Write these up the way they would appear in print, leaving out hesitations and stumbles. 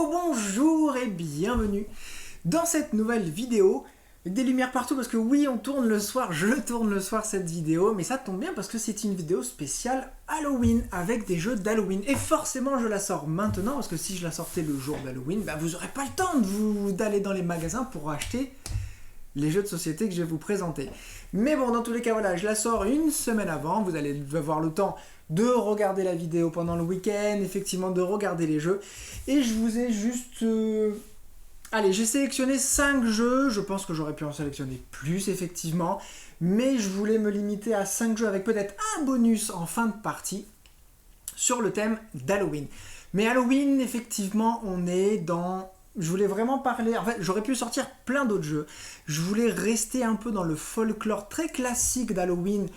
Bonjour et bienvenue dans cette nouvelle vidéo avec des lumières partout parce que oui on tourne le soir, je tourne le soir cette vidéo, mais ça tombe bien parce que c'est une vidéo spéciale Halloween avec des jeux d'Halloween et forcément je la sors maintenant parce que si je la sortais le jour d'Halloween, vous n'aurez pas le temps d'aller dans les magasins pour acheter les jeux de société que je vais vous présenter. Mais bon, dans tous les cas, voilà, je la sors une semaine avant, vous allez avoir le temps de regarder la vidéo pendant le week-end, effectivement de regarder les jeux. Et je vous ai juste... Allez, j'ai sélectionné 5 jeux, je pense que j'aurais pu en sélectionner plus, effectivement. Mais je voulais me limiter à 5 jeux avec peut-être un bonus en fin de partie sur le thème d'Halloween. Mais Halloween, effectivement, on est dans... Je voulais vraiment parler... En fait, j'aurais pu sortir plein d'autres jeux. Je voulais rester un peu dans le folklore très classique d'Halloween.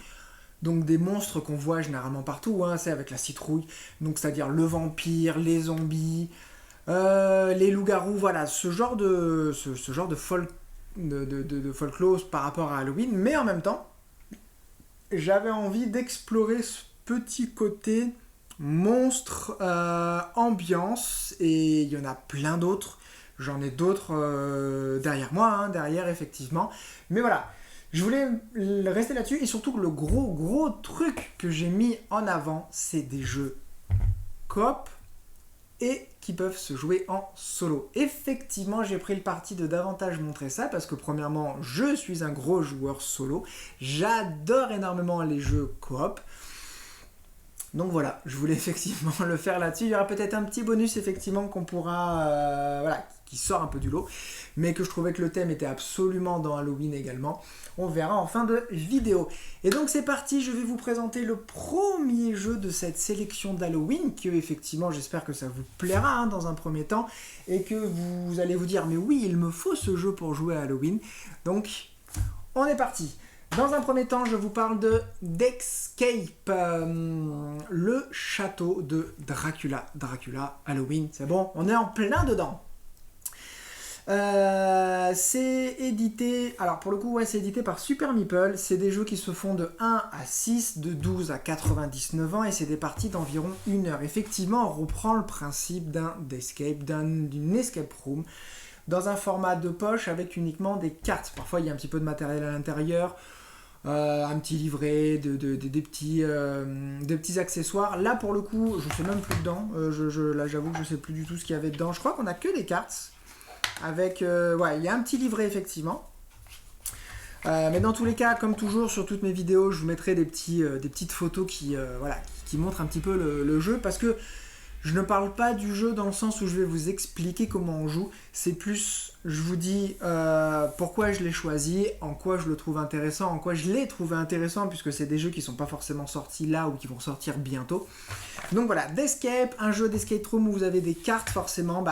Donc des monstres qu'on voit généralement partout, hein, c'est avec la citrouille. Donc c'est-à-dire le vampire, les zombies, les loups-garous, voilà. Ce genre de folklore par rapport à Halloween. Mais en même temps, j'avais envie d'explorer ce petit côté monstre, ambiance. Et il y en a plein d'autres. J'en ai d'autres derrière moi, derrière effectivement. Mais voilà, je voulais rester là-dessus. Et surtout que le gros truc que j'ai mis en avant, c'est des jeux coop et qui peuvent se jouer en solo. Effectivement, j'ai pris le parti de davantage montrer ça parce que premièrement, je suis un gros joueur solo. J'adore énormément les jeux coop. Donc voilà, je voulais effectivement le faire là-dessus. Il y aura peut-être un petit bonus effectivement qu'on pourra... voilà, qui sort un peu du lot, mais que je trouvais que le thème était absolument dans Halloween également. On verra en fin de vidéo. Et donc c'est parti, je vais vous présenter le premier jeu de cette sélection d'Halloween, que effectivement j'espère que ça vous plaira dans un premier temps, et que vous allez vous dire, mais oui, il me faut ce jeu pour jouer à Halloween. Donc, on est parti. Dans un premier temps, je vous parle de Deathscape, le château de Dracula. Dracula, Halloween, c'est bon, on est en plein dedans. C'est édité, alors pour le coup, ouais, c'est édité par Super Meeple. C'est des jeux qui se font de 1 à 6, de 12 à 99 ans, et c'est des parties d'environ 1 heure. Effectivement, on reprend le principe d'un Deathscape, d'une escape room, dans un format de poche avec uniquement des cartes. Parfois, il y a un petit peu de matériel à l'intérieur. Un petit livret, des petits accessoires. Là pour le coup, je ne sais même plus dedans. Là j'avoue que je ne sais plus du tout ce qu'il y avait dedans. Je crois qu'on a que des cartes. Avec, ouais, il y a un petit livret effectivement. Mais dans tous les cas, comme toujours sur toutes mes vidéos, je vous mettrai des petites photos qui montrent un petit peu le jeu. Parce que je ne parle pas du jeu dans le sens où je vais vous expliquer comment on joue. C'est plus, je vous dis pourquoi je l'ai choisi, en quoi je le trouve intéressant, en quoi je l'ai trouvé intéressant, puisque c'est des jeux qui ne sont pas forcément sortis là ou qui vont sortir bientôt. Donc voilà, Deathscape, un jeu d'escape room où vous avez des cartes forcément.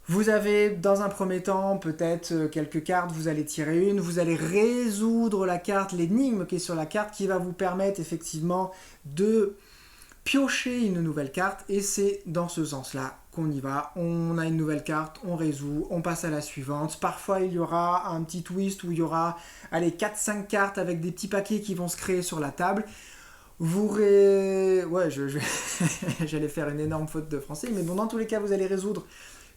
Vous avez dans un premier temps peut-être quelques cartes, vous allez tirer une, vous allez résoudre la carte, l'énigme qui est sur la carte qui va vous permettre effectivement de piocher une nouvelle carte, et c'est dans ce sens-là qu'on y va. On a une nouvelle carte, on résout, on passe à la suivante. Parfois, il y aura un petit twist où il y aura 4-5 cartes avec des petits paquets qui vont se créer sur la table. Ouais, j'allais faire une énorme faute de français, mais bon, dans tous les cas, vous allez résoudre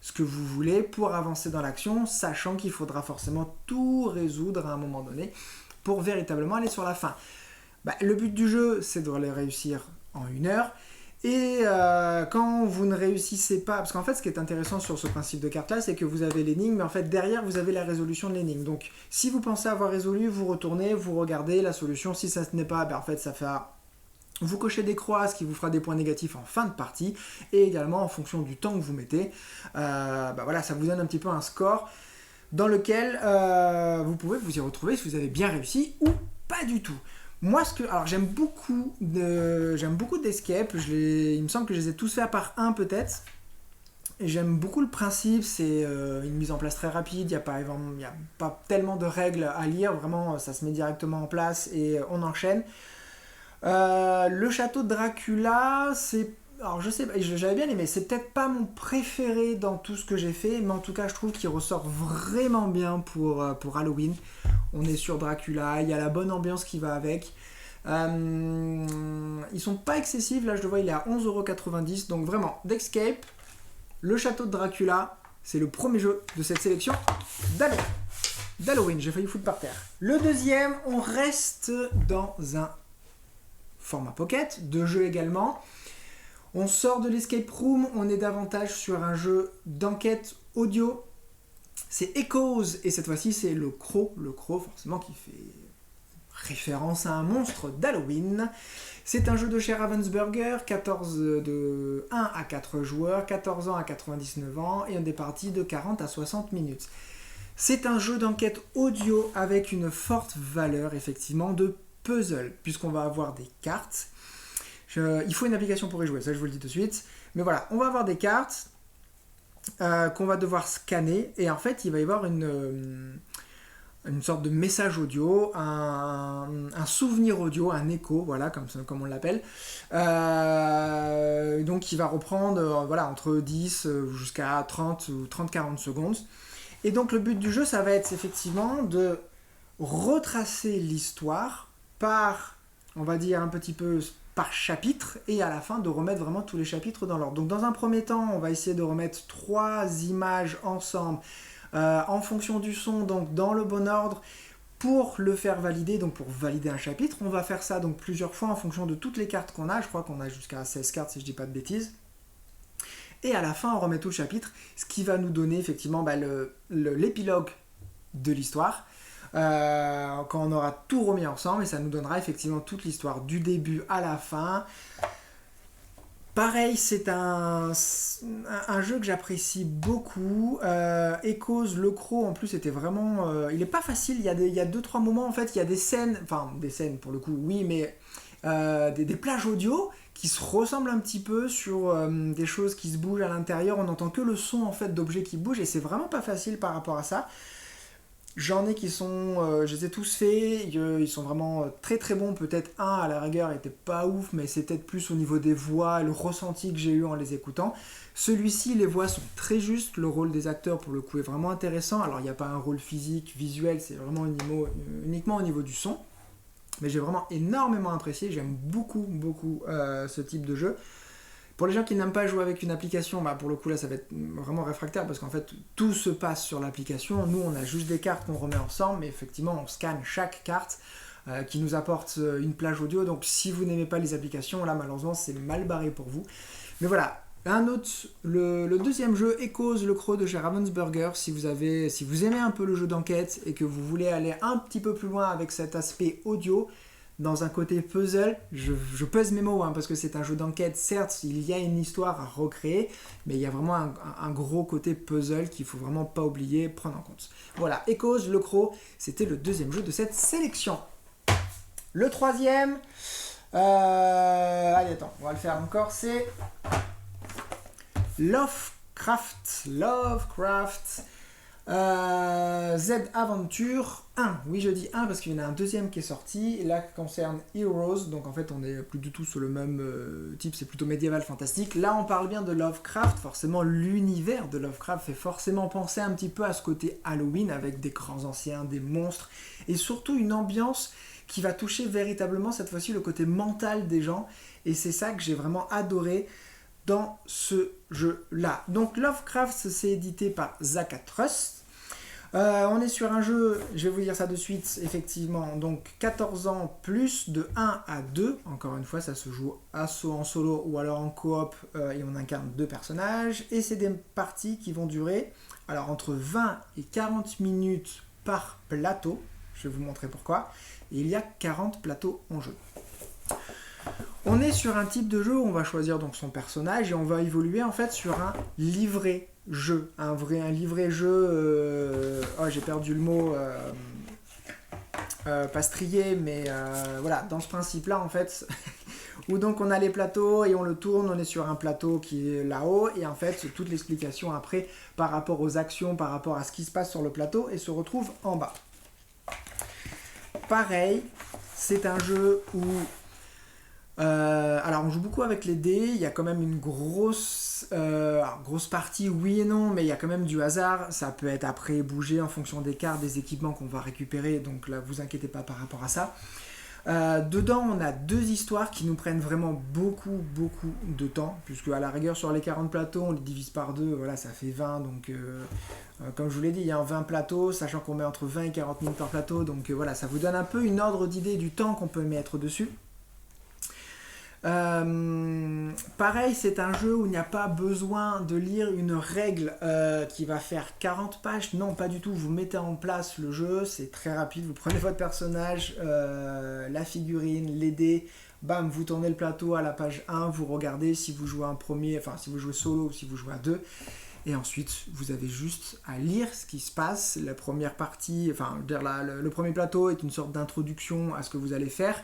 ce que vous voulez pour avancer dans l'action, sachant qu'il faudra forcément tout résoudre à un moment donné pour véritablement aller sur la fin. Le but du jeu, c'est de le réussir en 1 heure. Et quand vous ne réussissez pas, parce qu'en fait ce qui est intéressant sur ce principe de carte là, c'est que vous avez l'énigme, mais en fait derrière vous avez la résolution de l'énigme. Donc si vous pensez avoir résolu, vous retournez, vous regardez la solution. Si ça ne n'est pas, en fait ça fait... Vous cochez des croix, ce qui vous fera des points négatifs en fin de partie, et également en fonction du temps que vous mettez, voilà, ça vous donne un petit peu un score dans lequel vous pouvez vous y retrouver si vous avez bien réussi ou pas du tout. Moi, alors j'aime beaucoup d'escape. Il me semble que je les ai tous fait à part un peut-être. Et j'aime beaucoup le principe. C'est une mise en place très rapide. Il n'y a pas tellement de règles à lire. Vraiment, ça se met directement en place et on enchaîne. Le château de Dracula, alors je sais, j'avais bien aimé. C'est peut-être pas mon préféré dans tout ce que j'ai fait, mais en tout cas, je trouve qu'il ressort vraiment bien pour Halloween. On est sur Dracula, il y a la bonne ambiance qui va avec. Ils sont pas excessifs, là je le vois, il est à 11,90€. Donc vraiment, Deathscape, le château de Dracula, c'est le premier jeu de cette sélection d'Halloween. J'ai failli foutre par terre. Le deuxième, on reste dans un format pocket, de jeu également. On sort de l'escape room, on est davantage sur un jeu d'enquête audio. C'est Echoes, et cette fois-ci c'est le Crow forcément qui fait référence à un monstre d'Halloween. C'est un jeu de chez Ravensburger, 14 de 1 à 4 joueurs, 14 ans à 99 ans, et des parties de 40 à 60 minutes. C'est un jeu d'enquête audio avec une forte valeur effectivement de puzzle, puisqu'on va avoir des cartes. Il faut une application pour y jouer, ça je vous le dis tout de suite. Mais voilà, on va avoir des cartes qu'on va devoir scanner, et en fait il va y avoir une sorte de message audio, un souvenir audio, un écho, voilà, comme on l'appelle. Donc il va reprendre entre 10 jusqu'à 30 ou 30-40 secondes. Et donc le but du jeu, ça va être effectivement de retracer l'histoire par, on va dire un petit peu par chapitre, et à la fin de remettre vraiment tous les chapitres dans l'ordre. Donc dans un premier temps, on va essayer de remettre 3 images ensemble, en fonction du son, donc dans le bon ordre, pour le faire valider, donc pour valider un chapitre. On va faire ça donc plusieurs fois en fonction de toutes les cartes qu'on a. Je crois qu'on a jusqu'à 16 cartes si je dis pas de bêtises. Et à la fin, on remet tout le chapitre, ce qui va nous donner effectivement l'épilogue de l'histoire, quand on aura tout remis ensemble, et ça nous donnera effectivement toute l'histoire du début à la fin. Pareil, c'est un jeu que j'apprécie beaucoup. Echoes, le Crow, en plus, était vraiment... il n'est pas facile, il y a 2-3 moments, en fait, il y a des scènes pour le coup, oui, mais des plages audio qui se ressemblent un petit peu sur des choses qui se bougent à l'intérieur. On n'entend que le son, en fait, d'objets qui bougent, et c'est vraiment pas facile par rapport à ça. J'en ai qui sont, je les ai tous faits, ils sont vraiment très très bons. Peut-être un à la rigueur était pas ouf, mais c'est peut-être plus au niveau des voix, le ressenti que j'ai eu en les écoutant. Celui-ci, les voix sont très justes, le rôle des acteurs pour le coup est vraiment intéressant. Alors il n'y a pas un rôle physique, visuel, c'est vraiment uniquement au niveau du son. Mais j'ai vraiment énormément apprécié, j'aime beaucoup ce type de jeu. Pour les gens qui n'aiment pas jouer avec une application, pour le coup là ça va être vraiment réfractaire, parce qu'en fait tout se passe sur l'application. Nous on a juste des cartes qu'on remet ensemble, mais effectivement on scanne chaque carte qui nous apporte une plage audio. Donc si vous n'aimez pas les applications, là malheureusement c'est mal barré pour vous. Mais voilà, le deuxième jeu, Echoes, le Crow de chez Ravensburger. Si vous aimez un peu le jeu d'enquête et que vous voulez aller un petit peu plus loin avec cet aspect audio, dans un côté puzzle, je pèse mes mots, parce que c'est un jeu d'enquête, certes, il y a une histoire à recréer, mais il y a vraiment un gros côté puzzle qu'il faut vraiment pas oublier, prendre en compte. Voilà, Echoes, le Crow, c'était le deuxième jeu de cette sélection. Le troisième, allez attends, on va le faire encore, c'est Lovecraft, Z Adventure 1. Oui, je dis 1 parce qu'il y en a un deuxième qui est sorti. Là, qui concerne Heroes. Donc en fait, on n'est plus du tout sur le même type. C'est plutôt médiéval fantastique. Là, on parle bien de Lovecraft. Forcément, l'univers de Lovecraft fait forcément penser un petit peu à ce côté Halloween, avec des grands anciens, des monstres, et surtout une ambiance qui va toucher véritablement cette fois-ci le côté mental des gens. Et c'est ça que j'ai vraiment adoré dans ce jeu-là. Donc Lovecraft, c'est édité par Zakatrust. On est sur un jeu, je vais vous dire ça de suite, effectivement, donc 14 ans plus, de 1 à 2. Encore une fois, ça se joue en solo ou alors en coop, et on incarne 2 personnages. Et c'est des parties qui vont durer entre 20 et 40 minutes par plateau. Je vais vous montrer pourquoi. Et il y a 40 plateaux en jeu. On est sur un type de jeu où on va choisir donc son personnage, et on va évoluer en fait sur un livret jeu, un livret jeu. J'ai perdu le mot pastrier, mais voilà, dans ce principe-là en fait, où donc on a les plateaux et on le tourne, on est sur un plateau qui est là-haut, et en fait toute l'explication après par rapport aux actions, par rapport à ce qui se passe sur le plateau, et se retrouve en bas. Pareil, c'est un jeu où alors on joue beaucoup avec les dés, il y a quand même une grosse partie, oui et non, mais il y a quand même du hasard. Ça peut être après bougé en fonction des cartes, des équipements qu'on va récupérer, donc là vous inquiétez pas par rapport à ça. Dedans, on a 2 histoires qui nous prennent vraiment beaucoup de temps, puisque à la rigueur, sur les 40 plateaux, on les divise par 2, voilà, ça fait 20, donc comme je vous l'ai dit, il y a 20 plateaux, sachant qu'on met entre 20 et 40 minutes par plateau, donc voilà, ça vous donne un peu une ordre d'idée du temps qu'on peut mettre dessus. Pareil, c'est un jeu où il n'y a pas besoin de lire une règle qui va faire 40 pages. Non, pas du tout. Vous mettez en place le jeu, c'est très rapide. Vous prenez votre personnage, la figurine, les dés, bam, vous tournez le plateau à la page 1, vous regardez si vous jouez un premier, enfin si vous jouez solo ou si vous jouez à 2. Et ensuite, vous avez juste à lire ce qui se passe. La première partie, enfin, je veux dire, le premier plateau est une sorte d'introduction à ce que vous allez faire.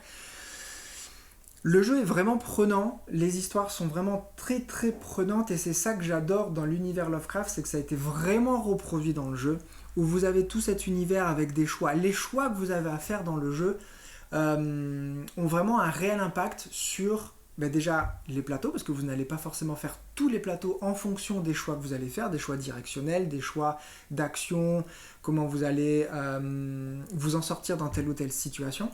Le jeu est vraiment prenant, les histoires sont vraiment très prenantes et c'est ça que j'adore dans l'univers Lovecraft, c'est que ça a été vraiment reproduit dans le jeu, où vous avez tout cet univers avec des choix. Les choix que vous avez à faire dans le jeu ont vraiment un réel impact sur déjà les plateaux, parce que vous n'allez pas forcément faire tous les plateaux en fonction des choix que vous allez faire, des choix directionnels, des choix d'action, comment vous allez vous en sortir dans telle ou telle situation.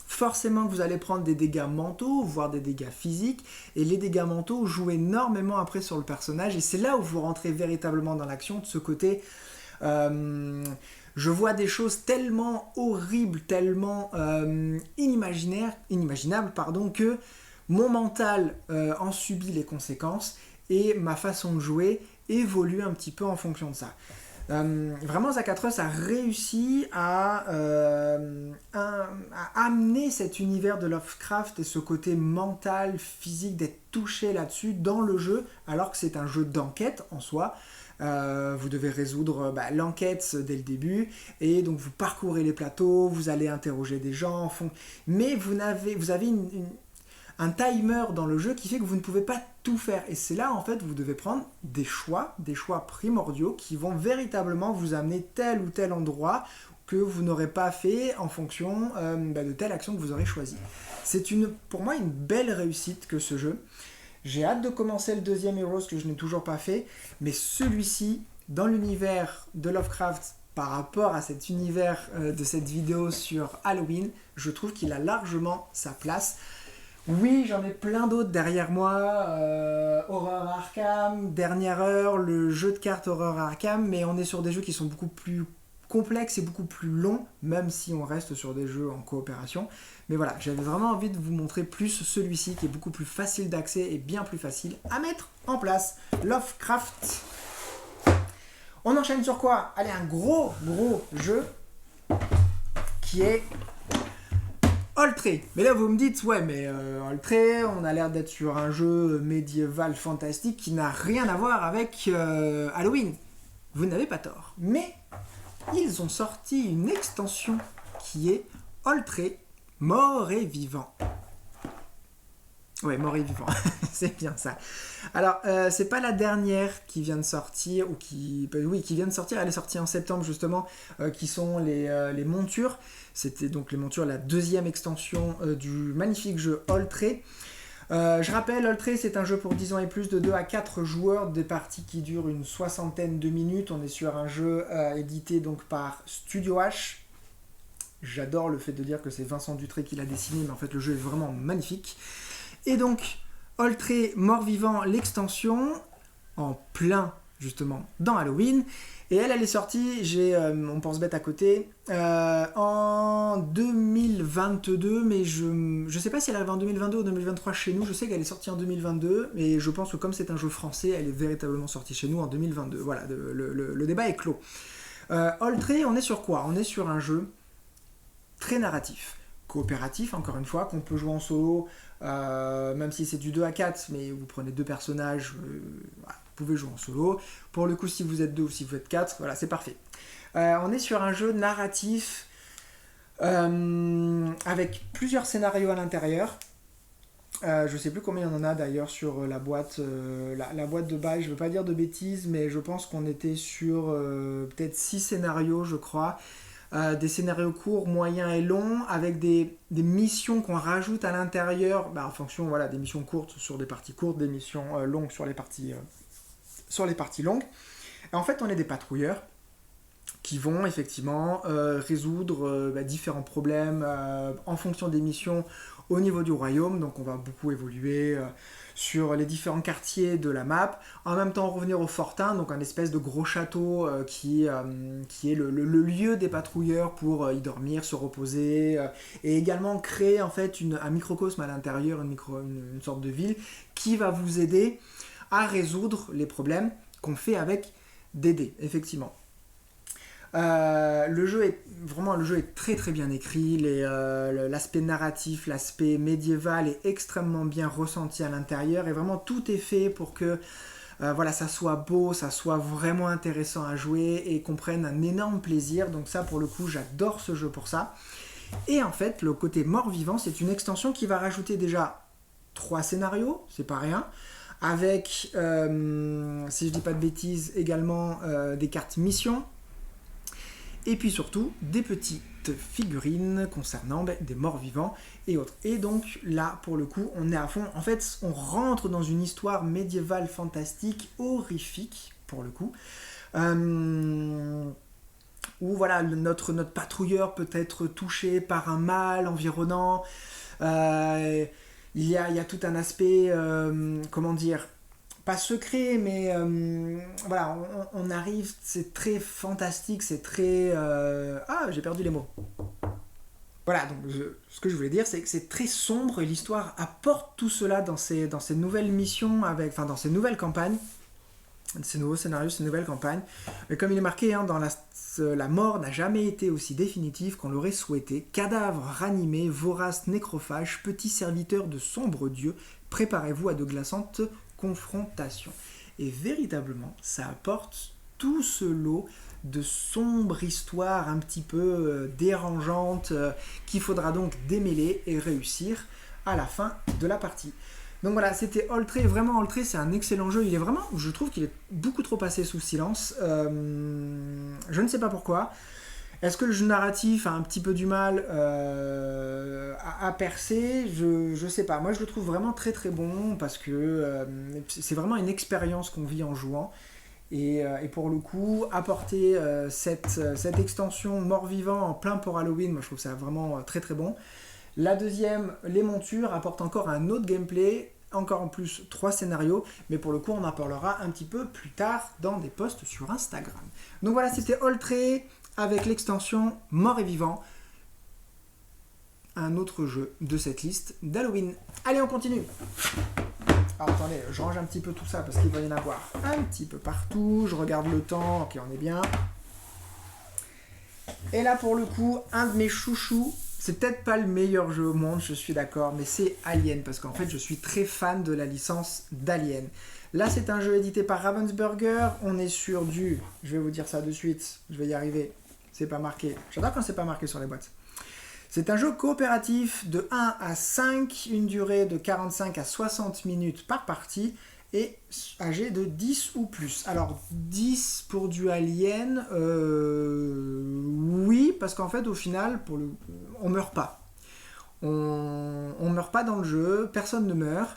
Forcément que vous allez prendre des dégâts mentaux, voire des dégâts physiques, et les dégâts mentaux jouent énormément après sur le personnage, et c'est là où vous rentrez véritablement dans l'action, de ce côté, je vois des choses tellement horribles, tellement inimaginables, que mon mental en subit les conséquences, et ma façon de jouer évolue un petit peu en fonction de ça. Vraiment, Zachary a réussi à amener cet univers de Lovecraft et ce côté mental, physique, d'être touché là-dessus dans le jeu, alors que c'est un jeu d'enquête en soi. Vous devez résoudre l'enquête dès le début, et donc vous parcourez les plateaux, vous allez interroger des gens, mais vous avez un timer dans le jeu qui fait que vous ne pouvez pas tout faire. Et c'est là, en fait, vous devez prendre des choix primordiaux qui vont véritablement vous amener tel ou tel endroit que vous n'aurez pas fait en fonction de telle action que vous aurez choisie. C'est pour moi une belle réussite que ce jeu. J'ai hâte de commencer le deuxième Heroes que je n'ai toujours pas fait, mais celui-ci, dans l'univers de Lovecraft, par rapport à cet univers de cette vidéo sur Halloween, je trouve qu'il a largement sa place. Oui, j'en ai plein d'autres derrière moi, Horror Arkham, Dernière Heure, le jeu de cartes Horror Arkham, mais on est sur des jeux qui sont beaucoup plus complexes et beaucoup plus longs, même si on reste sur des jeux en coopération. Mais voilà, j'avais vraiment envie de vous montrer plus celui-ci qui est beaucoup plus facile d'accès et bien plus facile à mettre en place. Lovecraft. On enchaîne sur quoi? Allez, un gros jeu qui est Oltré. Mais là vous me dites, ouais mais Oltré, on a l'air d'être sur un jeu médiéval fantastique qui n'a rien à voir avec Halloween. Vous n'avez pas tort. Mais ils ont sorti une extension qui est Oltré, mort et vivant. Ouais, mort et vivant, c'est bien ça. Alors, c'est pas la dernière qui vient de sortir, ou qui vient de sortir, elle est sortie en septembre justement, qui sont les montures. C'était donc les montures, la deuxième extension du magnifique jeu Oltré. Je rappelle, Oltré, c'est un jeu pour 10 ans et plus, de 2 à 4 joueurs, des parties qui durent une soixantaine de minutes. On est sur un jeu édité donc par Studio H. J'adore le fait de dire que c'est Vincent Dutré qui l'a dessiné, mais en fait le jeu est vraiment magnifique. Et donc, Oltré, mort-vivant, l'extension, en plein, justement, dans Halloween. Et elle est sortie, j'ai On pense bête à côté, en 2022, mais je sais pas si elle arrive en 2022 ou 2023 chez nous. Je sais qu'elle est sortie en 2022, mais je pense que comme c'est un jeu français, elle est véritablement sortie chez nous en 2022. Voilà, le débat est clos. Oltré, on est sur quoi? On est sur un jeu très narratif, coopératif, encore une fois, qu'on peut jouer en solo, même si c'est du 2 à 4, mais vous prenez 2 personnages, voilà, vous pouvez jouer en solo. Pour le coup, si vous êtes 2 ou si vous êtes 4, voilà, c'est parfait. On est sur un jeu narratif avec plusieurs scénarios à l'intérieur. Je sais plus combien il y en a d'ailleurs sur la boîte, la boîte de base, je ne veux pas dire de bêtises, mais je pense qu'on était sur peut-être 6 scénarios, je crois. Des scénarios courts, moyens et longs, avec des missions qu'on rajoute à l'intérieur, en fonction des missions courtes sur des parties courtes, des missions longues sur les parties longues. Et en fait, on est des patrouilleurs, qui vont effectivement résoudre différents problèmes en fonction des missions au niveau du royaume. Donc on va beaucoup évoluer sur les différents quartiers de la map. En même temps revenir au fortin, donc un espèce de gros château qui est le lieu des patrouilleurs pour y dormir, se reposer, et également créer en fait un microcosme à l'intérieur, une sorte de ville qui va vous aider à résoudre les problèmes qu'on fait avec des dés, effectivement. Le jeu est très très bien écrit, l'aspect narratif, l'aspect médiéval est extrêmement bien ressenti à l'intérieur et vraiment tout est fait pour que ça soit beau, ça soit vraiment intéressant à jouer et qu'on prenne un énorme plaisir. Donc ça pour le coup j'adore ce jeu pour ça. Et en fait le côté mort-vivant c'est une extension qui va rajouter déjà 3 scénarios, c'est pas rien. Avec, si je dis pas de bêtises, également des cartes mission. Et puis surtout, des petites figurines concernant des morts-vivants et autres. Et donc là, pour le coup, on est à fond. En fait, on rentre dans une histoire médiévale fantastique, horrifique, pour le coup. Où voilà, notre patrouilleur peut être touché par un mal environnant. Il y a tout un aspect, comment dire, pas secret, mais voilà, on arrive, c'est très fantastique, c'est très... j'ai perdu les mots. Voilà, donc ce que je voulais dire, c'est que c'est très sombre et l'histoire apporte tout cela dans ces nouvelles missions, dans ces nouvelles campagnes, ces nouveaux scénarios, ces nouvelles campagnes. Mais comme il est marqué, dans la mort n'a jamais été aussi définitive qu'on l'aurait souhaité. Cadavre ranimé, vorace nécrophage, petit serviteur de sombre dieu, préparez-vous à de glaçantes confrontations. Et véritablement, ça apporte tout ce lot de sombres histoires un petit peu dérangeantes qu'il faudra donc démêler et réussir à la fin de la partie. Donc voilà, c'était Oltré, vraiment Oltré, c'est un excellent jeu, il est vraiment, je trouve qu'il est beaucoup trop passé sous silence, je ne sais pas pourquoi. Est-ce que le jeu narratif a un petit peu du mal à percer? Je sais pas. Moi, je le trouve vraiment très très bon parce que c'est vraiment une expérience qu'on vit en jouant. Et pour le coup, apporter cette extension mort-vivant en plein pour Halloween, moi je trouve ça vraiment très très bon. La deuxième, les montures, apportent encore un autre gameplay, encore en plus 3 scénarios, mais pour le coup on en parlera un petit peu plus tard dans des posts sur Instagram. Donc voilà, c'était Oltré avec l'extension Mort et Vivant, un autre jeu de cette liste d'Halloween. Allez, on continue. Alors attendez, je range un petit peu tout ça parce qu'il va y en avoir un petit peu partout. Je regarde le temps, ok, on est bien. Et là pour le coup, un de mes chouchous, c'est peut-être pas le meilleur jeu au monde, je suis d'accord, mais c'est Alien, parce qu'en fait je suis très fan de la licence d'Alien. Là c'est un jeu édité par Ravensburger, on est sur du, je vais vous dire ça de suite, je vais y arriver, c'est pas marqué, j'adore quand c'est pas marqué sur les boîtes. C'est un jeu coopératif de 1 à 5, une durée de 45 à 60 minutes par partie, et âgé de 10 ou plus. Alors 10 pour du Alien, oui, parce qu'en fait au final, on meurt pas. On meurt pas dans le jeu, personne ne meurt.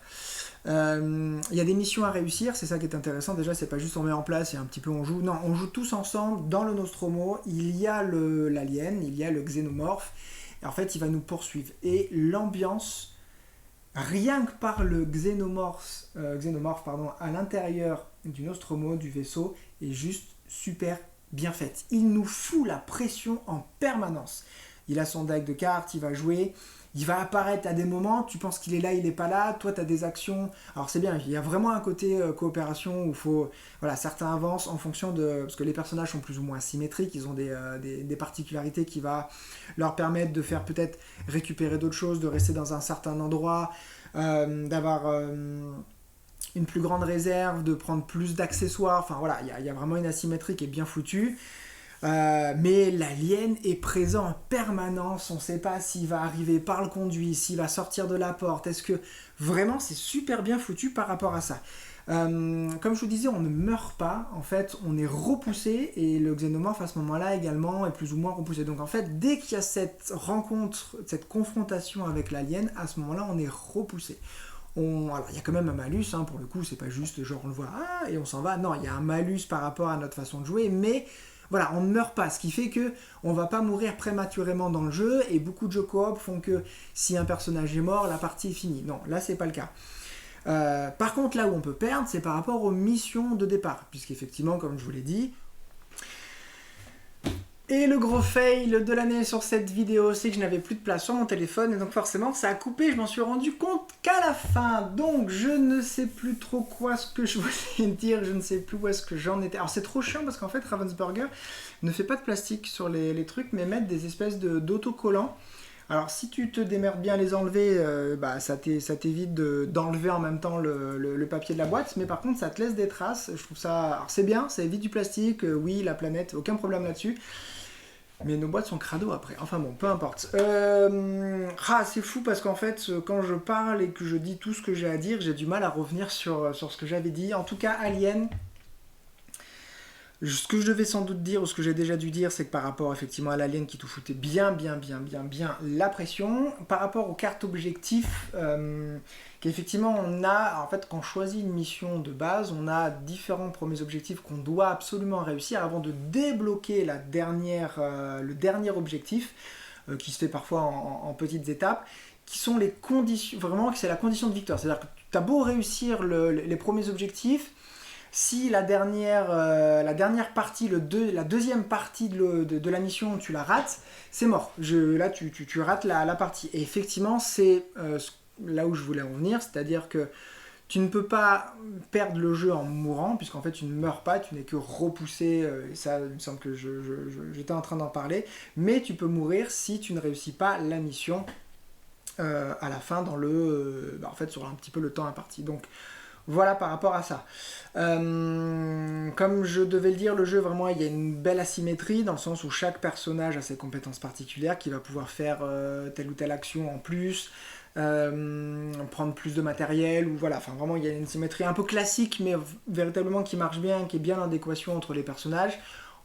Il y a des missions à réussir, c'est ça qui est intéressant. Déjà, c'est pas juste on met en place et un petit peu on joue. Non, on joue tous ensemble dans le Nostromo. Il y a l'alien, il y a le xénomorphe. Et en fait, il va nous poursuivre. Et l'ambiance, rien que par le xénomorphe à l'intérieur du Nostromo, du vaisseau, est juste super bien faite. Il nous fout la pression en permanence. Il a son deck de cartes, il va jouer, il va apparaître à des moments, tu penses qu'il est là, il n'est pas là, toi tu as des actions. Alors c'est bien, il y a vraiment un côté coopération où certains avancent en fonction de... Parce que les personnages sont plus ou moins symétriques, ils ont des particularités qui va leur permettre de faire peut-être récupérer d'autres choses, de rester dans un certain endroit, d'avoir une plus grande réserve, de prendre plus d'accessoires. Enfin voilà, il y a vraiment une asymétrie qui est bien foutue. Mais l'alien est présent en permanence, on ne sait pas s'il va arriver par le conduit, s'il va sortir de la porte, est-ce que vraiment c'est super bien foutu par rapport à ça. Comme je vous disais, on ne meurt pas, en fait on est repoussé et le xénomorphe à ce moment-là également est plus ou moins repoussé. Donc en fait dès qu'il y a cette rencontre, cette confrontation avec l'alien, à ce moment-là on est repoussé. Alors il y a quand même un malus, pour le coup c'est pas juste genre on le voit et on s'en va, non il y a un malus par rapport à notre façon de jouer, mais voilà, on ne meurt pas, ce qui fait que on va pas mourir prématurément dans le jeu, et beaucoup de jeux coop font que si un personnage est mort, la partie est finie. Non, là c'est pas le cas. Par contre, là où on peut perdre, c'est par rapport aux missions de départ, puisqu'effectivement, comme je vous l'ai dit, et le gros fail de l'année sur cette vidéo, c'est que je n'avais plus de place sur mon téléphone, et donc forcément ça a coupé, je m'en suis rendu compte qu'à la fin. Donc je ne sais plus trop quoi ce que je voulais dire, je ne sais plus où est-ce que j'en étais. Alors c'est trop chiant parce qu'en fait Ravensburger ne fait pas de plastique sur les trucs, mais met des espèces d'autocollants. Alors si tu te démerdes bien à les enlever, ça t'évite d'enlever en même temps le papier de la boîte, mais par contre ça te laisse des traces. Je trouve ça... Alors c'est bien, ça évite du plastique, oui, la planète, aucun problème là-dessus. Mais nos boîtes sont crado après. Enfin bon, peu importe. C'est fou parce qu'en fait, quand je parle et que je dis tout ce que j'ai à dire, j'ai du mal à revenir sur ce que j'avais dit. En tout cas, Alien, ce que je devais sans doute dire, ou ce que j'ai déjà dû dire, c'est que par rapport effectivement à l'Alien qui tout foutait bien la pression, par rapport aux cartes objectifs, qu'effectivement on a, en fait quand on choisit une mission de base, on a différents premiers objectifs qu'on doit absolument réussir avant de débloquer le dernier objectif, qui se fait parfois en petites étapes, qui sont les conditions, vraiment c'est la condition de victoire. C'est-à-dire que tu as beau réussir les premiers objectifs, si la dernière partie, la deuxième partie de la mission, tu la rates, c'est mort. Là, tu rates la partie. Et effectivement, c'est là où je voulais en venir, c'est-à-dire que tu ne peux pas perdre le jeu en mourant, puisqu'en fait, tu ne meurs pas, tu n'es que repoussé. Et ça, il me semble que j'étais en train d'en parler. Mais tu peux mourir si tu ne réussis pas la mission à la fin, en fait, sur un petit peu le temps imparti. Donc, voilà par rapport à ça. Comme je devais le dire, le jeu, vraiment, il y a une belle asymétrie, dans le sens où chaque personnage a ses compétences particulières, qui va pouvoir faire telle ou telle action en plus, prendre plus de matériel, ou voilà, enfin vraiment, il y a une symétrie un peu classique, mais véritablement qui marche bien, qui est bien en adéquation entre les personnages.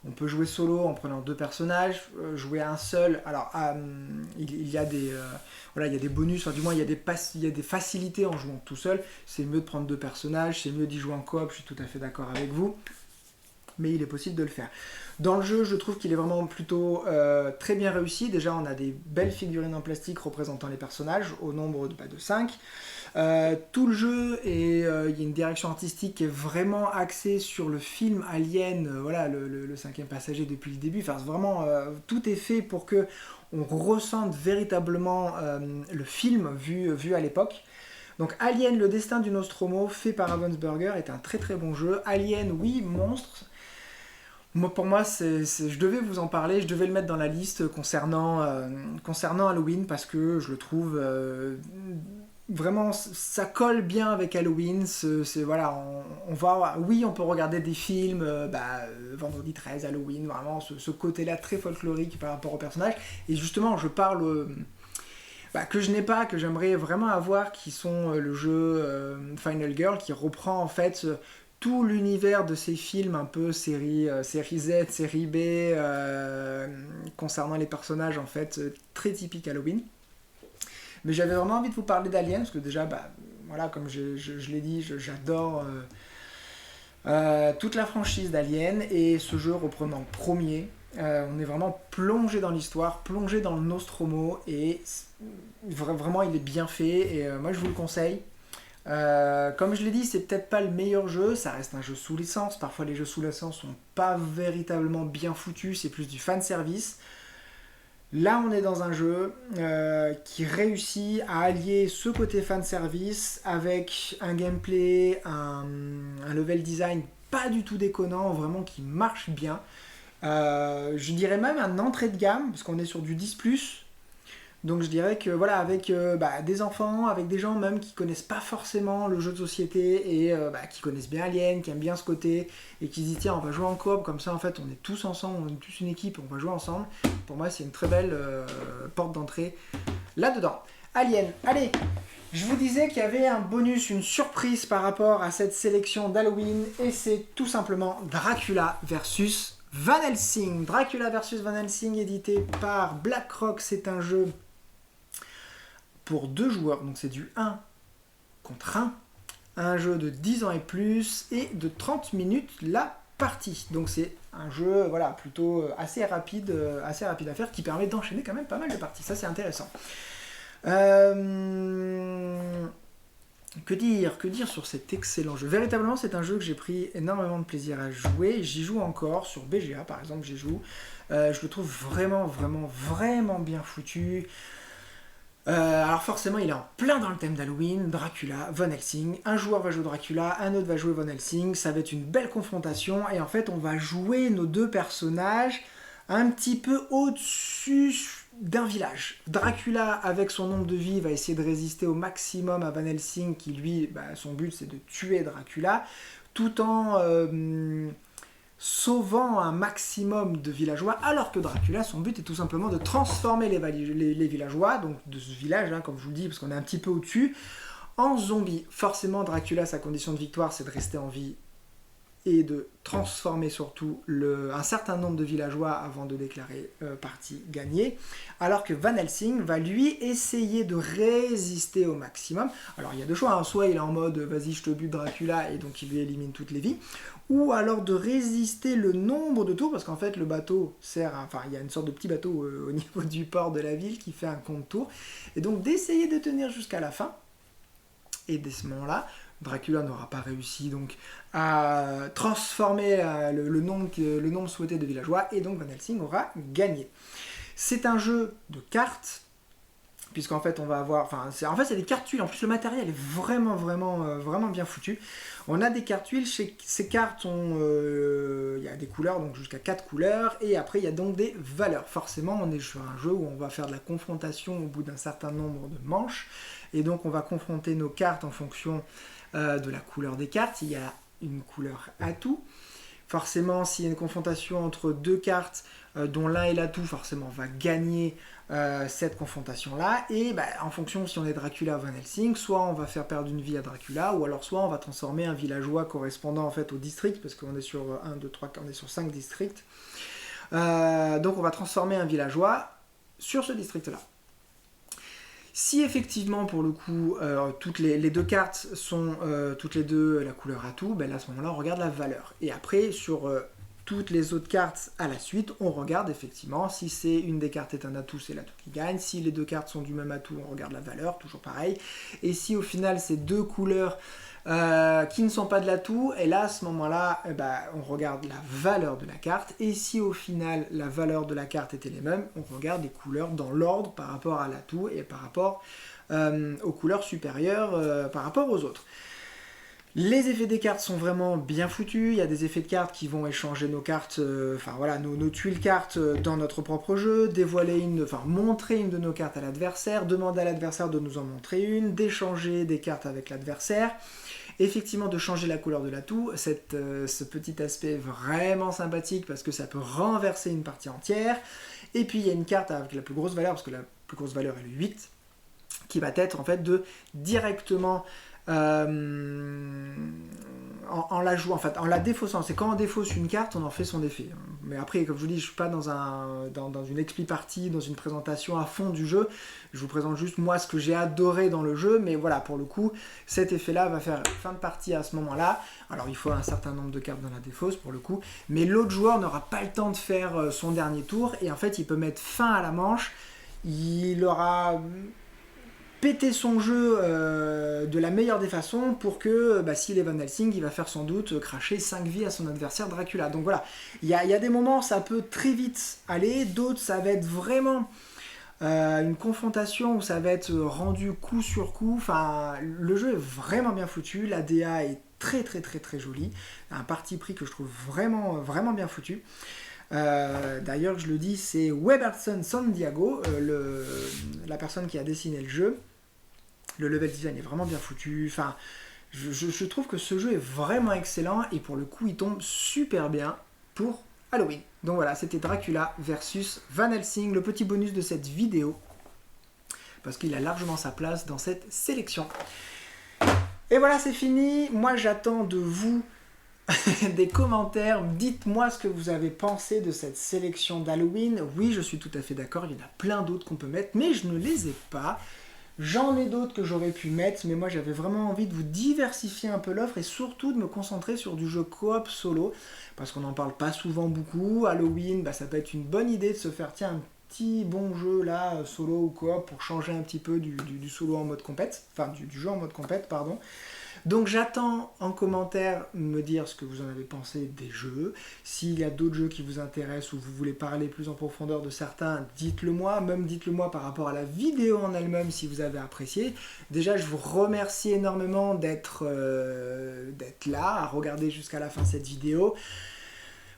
On peut jouer solo en prenant 2 personnages, jouer à un seul. Alors, il y a des bonus, enfin du moins il y a des facilités en jouant tout seul. C'est mieux de prendre 2 personnages, c'est mieux d'y jouer en coop, je suis tout à fait d'accord avec vous. Mais il est possible de le faire. Dans le jeu, je trouve qu'il est vraiment plutôt très bien réussi. Déjà, on a des belles figurines en plastique représentant les personnages, au nombre de 5. Tout le jeu, et il y a une direction artistique qui est vraiment axée sur le film Alien, le 5e passager depuis le début. Enfin, vraiment, tout est fait pour que on ressente véritablement le film vu à l'époque. Donc Alien, le destin du Nostromo, fait par Ravensburger, est un très très bon jeu. Alien, oui, monstre. Pour moi, je devais vous en parler, je devais le mettre dans la liste concernant Halloween, parce que je le trouve vraiment, ça colle bien avec Halloween. On peut regarder des films, Vendredi 13, Halloween, vraiment ce côté-là très folklorique par rapport au personnage. Et justement, je parle que je n'ai pas, que j'aimerais vraiment avoir, qui sont le jeu Final Girl, qui reprend en fait tout l'univers de ces films un peu série Z, série B, concernant les personnages en fait très typiques Halloween. Mais j'avais vraiment envie de vous parler d'Alien, parce que déjà, comme je l'ai dit, j'adore toute la franchise d'Alien, et ce jeu reprenant premier, on est vraiment plongé dans l'histoire, plongé dans le Nostromo, et vraiment il est bien fait, et moi je vous le conseille. Comme je l'ai dit, c'est peut-être pas le meilleur jeu, ça reste un jeu sous licence. Parfois les jeux sous licence sont pas véritablement bien foutus, c'est plus du fan service. Là on est dans un jeu qui réussit à allier ce côté fan service avec un gameplay, un level design pas du tout déconnant, vraiment qui marche bien. Je dirais même un entrée de gamme, parce qu'on est sur du 10+. Donc je dirais que avec des enfants, avec des gens même qui connaissent pas forcément le jeu de société, et qui connaissent bien Alien, qui aiment bien ce côté, et qui se disent tiens, on va jouer en coop, comme ça en fait on est tous ensemble, on est tous une équipe, on va jouer ensemble. Pour moi c'est une très belle porte d'entrée là-dedans. Alien, allez, je vous disais qu'il y avait un bonus, une surprise par rapport à cette sélection d'Halloween, et c'est tout simplement Dracula versus Van Helsing. Dracula versus Van Helsing, édité par BlackRock. C'est un jeu pour 2 joueurs, donc c'est du 1 contre 1. Un jeu de 10 ans et plus, et de 30 minutes la partie. Donc c'est un jeu voilà, plutôt assez rapide à faire qui permet d'enchaîner quand même pas mal de parties. Ça c'est intéressant. Que dire sur cet excellent jeu? Véritablement c'est un jeu que j'ai pris énormément de plaisir à jouer. J'y joue encore sur BGA par exemple, j'y joue. Je le trouve vraiment bien foutu. Alors forcément il est en plein dans le thème d'Halloween, Dracula, Van Helsing, un joueur va jouer Dracula, un autre va jouer Van Helsing, ça va être une belle confrontation et en fait on va jouer nos deux personnages un petit peu au-dessus d'un village. Dracula avec son nombre de vies va essayer de résister au maximum à Van Helsing qui lui, son but c'est de tuer Dracula tout en sauvant un maximum de villageois, alors que Dracula, son but est tout simplement de transformer les villageois, donc de ce village, comme je vous le dis, parce qu'on est un petit peu au-dessus, en zombies. Forcément, Dracula, sa condition de victoire, c'est de rester en vie et de transformer surtout un certain nombre de villageois avant de déclarer partie gagnée, alors que Van Helsing va lui essayer de résister au maximum. Alors il y a deux choix, soit il est en mode vas-y je te bute Dracula et donc il lui élimine toutes les vies, ou alors de résister le nombre de tours, parce qu'en fait le bateau sert il y a une sorte de petit bateau au niveau du port de la ville qui fait un compte tour, et donc d'essayer de tenir jusqu'à la fin, et dès ce moment-là, Dracula n'aura pas réussi donc à transformer le nombre souhaité de villageois, et donc Van Helsing aura gagné. C'est un jeu de cartes, puisqu'en fait on va avoir, c'est des cartes tuiles, en plus le matériel est vraiment bien foutu. On a des cartes tuiles, ces cartes il y a des couleurs, donc jusqu'à 4 couleurs, et après il y a donc des valeurs. Forcément on est sur un jeu où on va faire de la confrontation au bout d'un certain nombre de manches, et donc on va confronter nos cartes en fonction de la couleur des cartes. Il y a une couleur atout. Forcément, s'il y a une confrontation entre deux cartes dont l'un est l'atout, forcément on va gagner cette confrontation-là. Et en fonction, si on est Dracula ou Van Helsing, soit on va faire perdre une vie à Dracula, ou alors soit on va transformer un villageois correspondant en fait au district, parce qu'on est sur 5 districts. Donc on va transformer un villageois sur ce district-là. Si effectivement, pour le coup, toutes les deux cartes sont toutes les deux la couleur atout, là, à ce moment-là, on regarde la valeur. Et après, sur toutes les autres cartes à la suite, on regarde effectivement si c'est une des cartes est un atout, c'est l'atout qui gagne. Si les deux cartes sont du même atout, on regarde la valeur, toujours pareil. Et si au final, c'est deux couleurs qui ne sont pas de l'atout, et là, à ce moment-là, on regarde la valeur de la carte. Et si au final, la valeur de la carte était les mêmes, on regarde les couleurs dans l'ordre par rapport à l'atout et par rapport aux couleurs supérieures par rapport aux autres. Les effets des cartes sont vraiment bien foutus. Il y a des effets de cartes qui vont échanger nos cartes, nos tuiles cartes dans notre propre jeu, montrer une de nos cartes à l'adversaire, demander à l'adversaire de nous en montrer une, d'échanger des cartes avec l'adversaire, effectivement de changer la couleur de l'atout. Ce petit aspect est vraiment sympathique parce que ça peut renverser une partie entière. Et puis il y a une carte avec la plus grosse valeur, parce que la plus grosse valeur est le 8, qui va être en fait de directement en la jouant, en la défaussant. C'est quand on défausse une carte, on en fait son effet. Mais après, comme je vous dis, je suis pas dans une expli partie, dans une présentation à fond du jeu. Je vous présente juste moi ce que j'ai adoré dans le jeu, mais voilà, pour le coup, cet effet-là va faire fin de partie à ce moment-là. Alors il faut un certain nombre de cartes dans la défausse pour le coup, mais l'autre joueur n'aura pas le temps de faire son dernier tour, et en fait il peut mettre fin à la manche. Il aura péter son jeu de la meilleure des façons pour que, s'il est Van Helsing, il va faire sans doute cracher 5 vies à son adversaire Dracula. Donc voilà, il y a des moments ça peut très vite aller, d'autres ça va être vraiment une confrontation où ça va être rendu coup sur coup. Le jeu est vraiment bien foutu, la DA est très jolie, un parti pris que je trouve vraiment bien foutu. D'ailleurs, je le dis, c'est Weberson San Diego, la personne qui a dessiné le jeu. Le level design est vraiment bien foutu. Je trouve que ce jeu est vraiment excellent, et pour le coup, il tombe super bien pour Halloween. Donc voilà, c'était Dracula versus Van Helsing, le petit bonus de cette vidéo, parce qu'il a largement sa place dans cette sélection. Et voilà, c'est fini. Moi, j'attends de vous des commentaires. Dites-moi ce que vous avez pensé de cette sélection d'Halloween. Oui, je suis tout à fait d'accord, il y en a plein d'autres qu'on peut mettre, mais je ne les ai pas. J'en ai d'autres que j'aurais pu mettre, mais moi j'avais vraiment envie de vous diversifier un peu l'offre et surtout de me concentrer sur du jeu coop solo, parce qu'on n'en parle pas souvent beaucoup. Halloween, ça peut être une bonne idée de se faire tiens, un petit bon jeu là, solo ou coop, pour changer un petit peu du solo en mode compète, enfin du jeu en mode compète, pardon. Donc j'attends en commentaire me dire ce que vous en avez pensé des jeux. S'il y a d'autres jeux qui vous intéressent ou vous voulez parler plus en profondeur de certains, dites-le moi. Même dites-le moi par rapport à la vidéo en elle-même si vous avez apprécié. Déjà, je vous remercie énormément d'être là, à regarder jusqu'à la fin cette vidéo.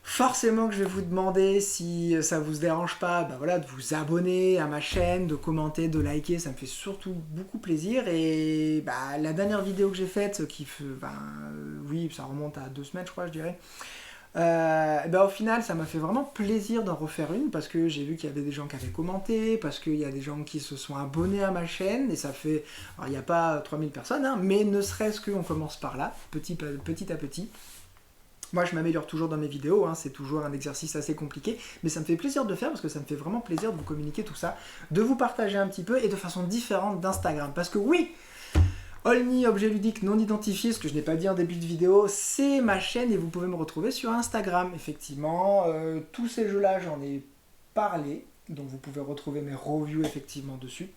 Forcément que je vais vous demander, si ça vous dérange pas, de vous abonner à ma chaîne, de commenter, de liker, ça me fait surtout beaucoup plaisir. Et la dernière vidéo que j'ai faite, oui, ça remonte à 2 semaines je crois, je dirais. Au final, ça m'a fait vraiment plaisir d'en refaire une, parce que j'ai vu qu'il y avait des gens qui avaient commenté, parce qu'il y a des gens qui se sont abonnés à ma chaîne, et ça fait, alors il n'y a pas 3000 personnes, hein, mais ne serait-ce qu'on commence par là, petit à petit. Moi, je m'améliore toujours dans mes vidéos, hein, c'est toujours un exercice assez compliqué, mais ça me fait plaisir de le faire parce que ça me fait vraiment plaisir de vous communiquer tout ça, de vous partager un petit peu et de façon différente d'Instagram. Parce que oui, Olni, objet ludique non identifié, ce que je n'ai pas dit en début de vidéo, c'est ma chaîne et vous pouvez me retrouver sur Instagram. Effectivement, tous ces jeux-là, j'en ai parlé, donc vous pouvez retrouver mes reviews effectivement dessus.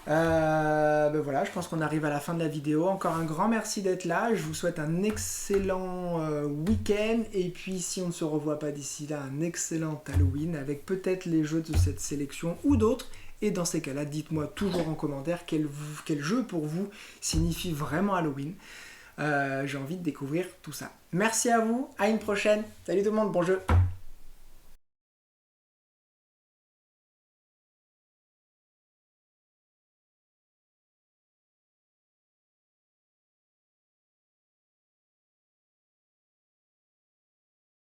Voilà, je pense qu'on arrive à la fin de la vidéo. Encore un grand merci d'être là. Je vous souhaite un excellent week-end. Et puis, si on ne se revoit pas d'ici là, un excellent Halloween avec peut-être les jeux de cette sélection ou d'autres. Et dans ces cas-là, dites-moi toujours en commentaire quel jeu pour vous signifie vraiment Halloween. J'ai envie de découvrir tout ça. Merci à vous, à une prochaine. Salut tout le monde, bon jeu.